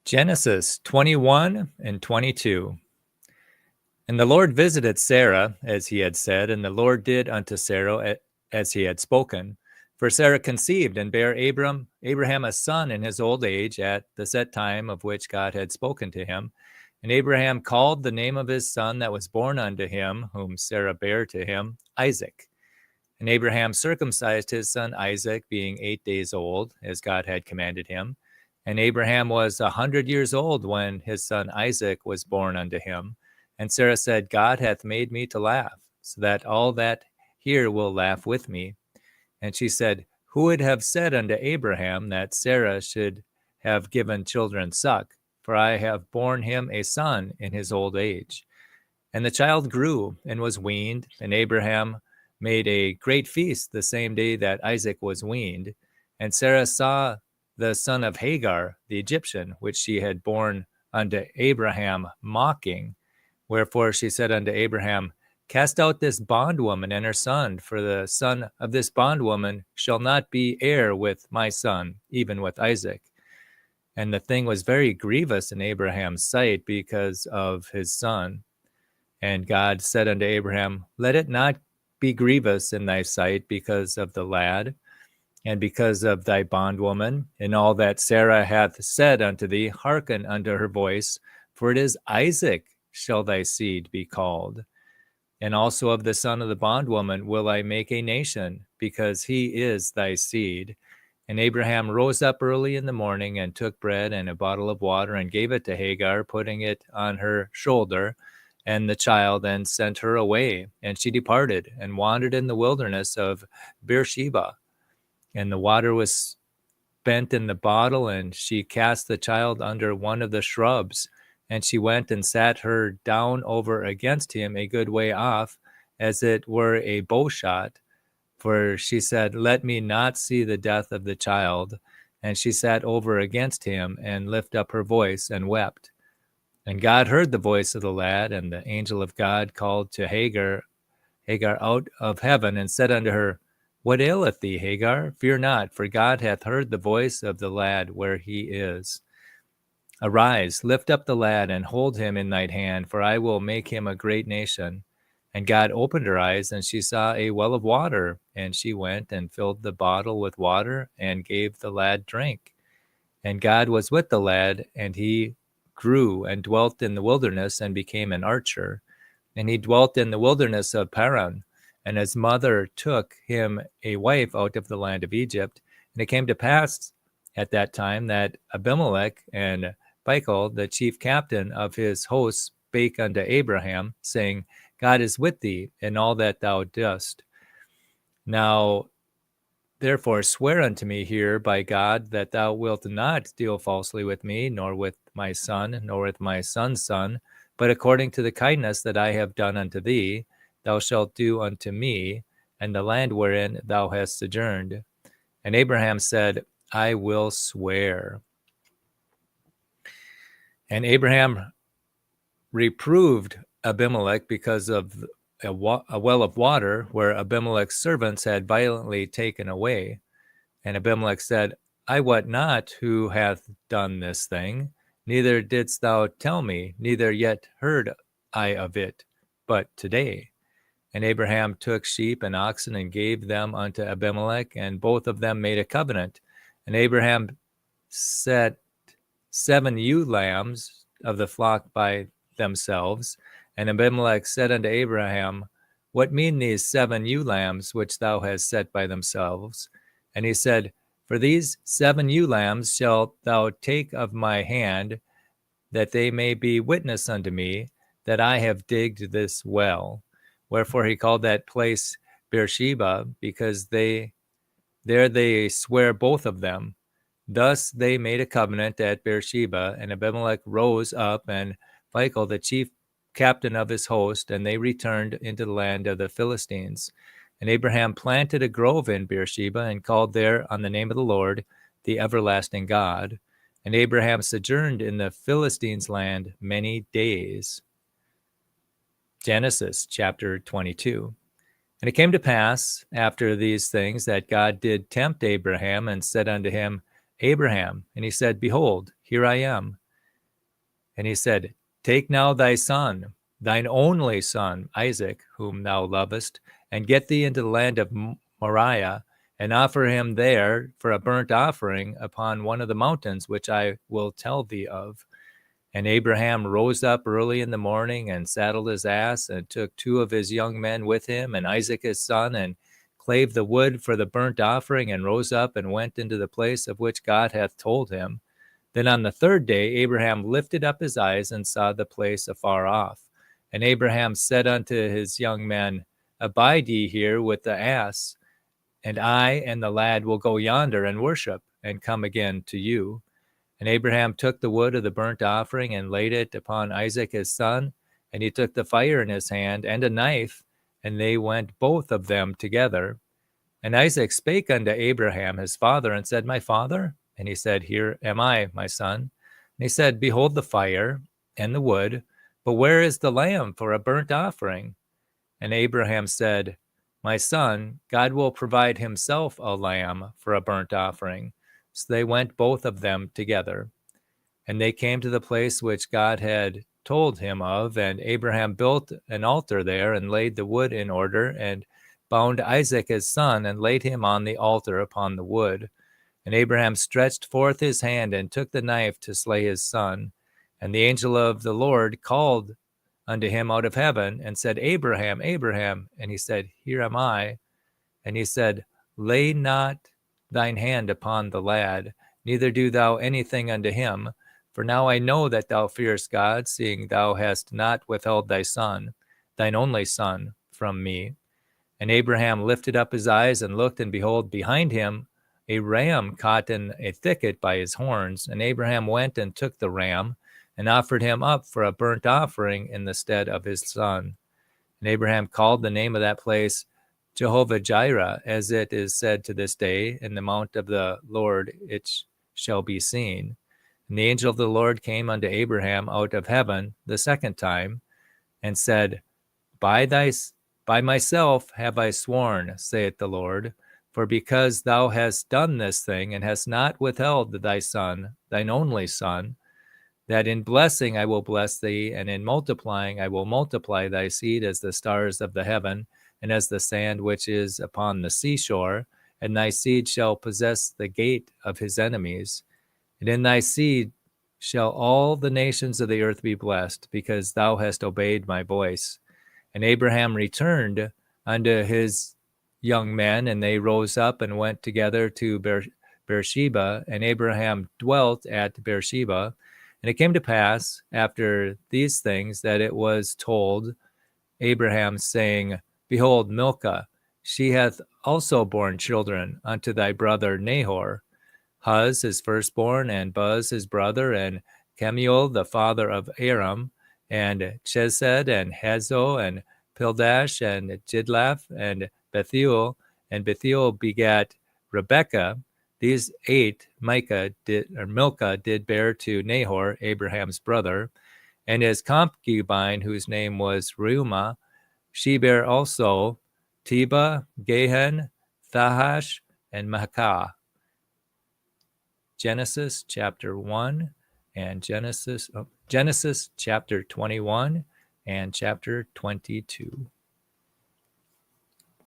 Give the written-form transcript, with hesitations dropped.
Genesis 21 and 22. And the Lord visited Sarah, as he had said, and the Lord did unto Sarah as he had spoken. For Sarah conceived and bare Abraham a son in his old age at the set time of which God had spoken to him. And Abraham called the name of his son that was born unto him, whom Sarah bare to him, Isaac. And Abraham circumcised his son Isaac, being 8 days old, as God had commanded him. And Abraham was 100 years old when his son Isaac was born unto him. And Sarah said, God hath made me to laugh, so that all that hear will laugh with me. And she said, Who would have said unto Abraham that Sarah should have given children suck? For I have borne him a son in his old age. And the child grew and was weaned, and Abraham made a great feast the same day that Isaac was weaned. And Sarah saw the son of Hagar, the Egyptian, which she had borne unto Abraham, mocking. Wherefore she said unto Abraham, Cast out this bondwoman and her son, for the son of this bondwoman shall not be heir with my son, even with Isaac. And the thing was very grievous in Abraham's sight because of his son. And God said unto Abraham, Let it not be grievous in thy sight because of the lad, and because of thy bondwoman, and all that Sarah hath said unto thee, hearken unto her voice, for it is Isaac shall thy seed be called. And also of the son of the bondwoman will I make a nation, because he is thy seed. And Abraham rose up early in the morning, and took bread and a bottle of water, and gave it to Hagar, putting it on her shoulder, and the child, and sent her away. And she departed, and wandered in the wilderness of Beersheba. And the water was spent in the bottle, and she cast the child under one of the shrubs. And she went and sat her down over against him a good way off, as it were a bow shot. For she said, Let me not see the death of the child. And she sat over against him, and lifted up her voice, and wept. And God heard the voice of the lad, and the angel of God called to Hagar out of heaven, and said unto her, What aileth thee, Hagar? Fear not, for God hath heard the voice of the lad where he is. Arise, lift up the lad, and hold him in thine hand, for I will make him a great nation. And God opened her eyes, and she saw a well of water. And she went and filled the bottle with water, and gave the lad drink. And God was with the lad, and he grew and dwelt in the wilderness, and became an archer. And he dwelt in the wilderness of Paran. And his mother took him a wife out of the land of Egypt. And it came to pass at that time that Abimelech and Phicol, the chief captain of his hosts, spake unto Abraham, saying, God is with thee in all that thou dost. Now therefore swear unto me here by God that thou wilt not deal falsely with me, nor with my son, nor with my son's son, but according to the kindness that I have done unto thee, thou shalt do unto me, and the land wherein thou hast sojourned. And Abraham said, I will swear. And Abraham reproved Abimelech because of a well of water where Abimelech's servants had violently taken away. And Abimelech said, I wot not who hath done this thing, neither didst thou tell me, neither yet heard I of it, but today. And Abraham took sheep and oxen and gave them unto Abimelech, and both of them made a covenant. And Abraham set 7 ewe lambs of the flock by themselves. And Abimelech said unto Abraham, What mean these 7 ewe lambs which thou hast set by themselves? And he said, For these 7 ewe lambs shalt thou take of my hand, that they may be witness unto me that I have digged this well. Wherefore he called that place Beersheba, because there they swear both of them. Thus they made a covenant at Beersheba, and Abimelech rose up, and Phicol, the chief captain of his host, and they returned into the land of the Philistines. And Abraham planted a grove in Beersheba, and called there on the name of the Lord, the everlasting God. And Abraham sojourned in the Philistines' land many days. Genesis chapter 22. And it came to pass after these things that God did tempt Abraham, and said unto him, Abraham. And he said, Behold, here I am. And he said, Take now thy son, thine only son, Isaac, whom thou lovest, and get thee into the land of Moriah, and offer him there for a burnt offering upon one of the mountains which I will tell thee of. And Abraham rose up early in the morning and saddled his ass and took 2 of his young men with him and Isaac his son and clave the wood for the burnt offering and rose up and went into the place of which God hath told him. Then on the 3rd day Abraham lifted up his eyes and saw the place afar off. And Abraham said unto his young men, Abide ye here with the ass, and I and the lad will go yonder and worship, and come again to you. And Abraham took the wood of the burnt offering and laid it upon Isaac his son, and he took the fire in his hand and a knife, and they went both of them together. And Isaac spake unto Abraham his father, and said, My father? And he said, Here am I, my son. And he said, Behold the fire and the wood, but where is the lamb for a burnt offering? And Abraham said, My son, God will provide himself a lamb for a burnt offering. So they went both of them together. And they came to the place which God had told him of, and Abraham built an altar there, and laid the wood in order, and bound Isaac his son, and laid him on the altar upon the wood. And Abraham stretched forth his hand, and took the knife to slay his son. And the angel of the Lord called unto him out of heaven, and said, Abraham, Abraham. And he said, Here am I. And he said, Lay not thine hand upon the lad, neither do thou anything unto him. For now I know that thou fearest God, seeing thou hast not withheld thy son, thine only son, from me. And Abraham lifted up his eyes and looked, and behold, behind him a ram caught in a thicket by his horns. And Abraham went and took the ram, and offered him up for a burnt offering in the stead of his son. And Abraham called the name of that place Jehovah-Jireh, as it is said to this day, In the mount of the Lord it shall be seen. And the angel of the Lord came unto Abraham out of heaven the 2nd time, and said, By myself have I sworn, saith the Lord, for because thou hast done this thing, and hast not withheld thy son, thine only son, that in blessing I will bless thee, and in multiplying I will multiply thy seed as the stars of the heaven, and as the sand which is upon the seashore, and thy seed shall possess the gate of his enemies. And in thy seed shall all the nations of the earth be blessed, because thou hast obeyed my voice. And Abraham returned unto his young men, and they rose up and went together to Beersheba, and Abraham dwelt at Beersheba. And it came to pass after these things that it was told Abraham, saying, Behold, Milcah, she hath also borne children unto thy brother Nahor, Huz his firstborn, and Buz his brother, and Kemuel the father of Aram, and Chesed, and Hazo, and Pildash, and Jidlaph, and Bethuel. And Bethuel begat Rebekah. These 8 Milcah did bear to Nahor, Abraham's brother, and his concubine, whose name was Reumah. She bare also Teba, Gehen, Thahash, and Maacah. Genesis chapter 1 and Genesis chapter 21 and chapter 22.